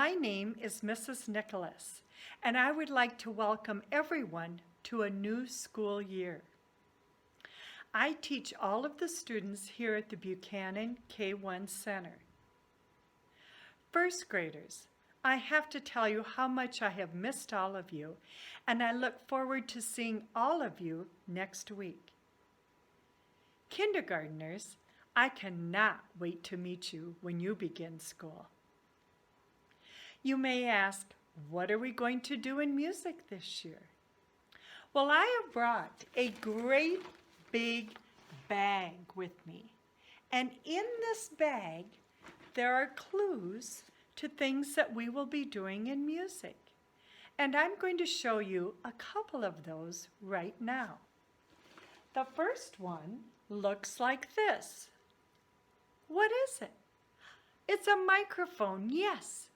My name is Mrs. Nicholas, and I would like to welcome everyone to a new school year. I teach all of the students here at the Buchanan K-1 Center. First graders, I have to tell you how much I have missed all of you, and I look forward to seeing all of you next week. Kindergartners, I cannot wait to meet you when you begin school. You may ask, what are we going to do in music this year? Well, I have brought a great big bag with me. And in this bag, there are clues to things that we will be doing in music. And I'm going to show you a couple of those right now. The first one looks like this. What is it? It's a microphone, yes.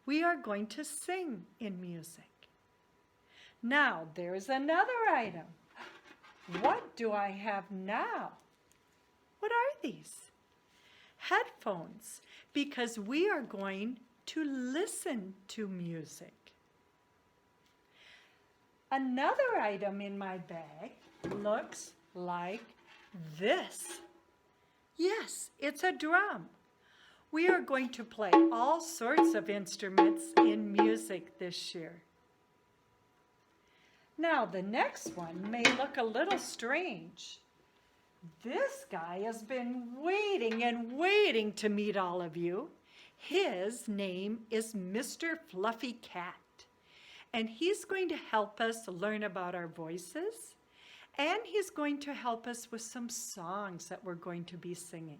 We are going to sing in music. Now, there's another item. What do I have now? What are these? Headphones, because we are going to listen to music. Another item in my bag looks like this. Yes, it's a drum. We are going to play all sorts of instruments in music this year. Now, the next one may look a little strange. This guy has been waiting and waiting to meet all of you. His name is Mr. Fluffy Cat, and he's going to help us learn about our voices, and he's going to help us with some songs that we're going to be singing.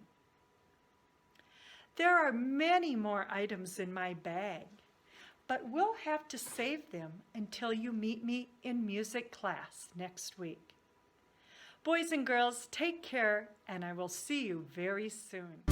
There are many more items in my bag, but we'll have to save them until you meet me in music class next week. Boys and girls, take care, and I will see you very soon.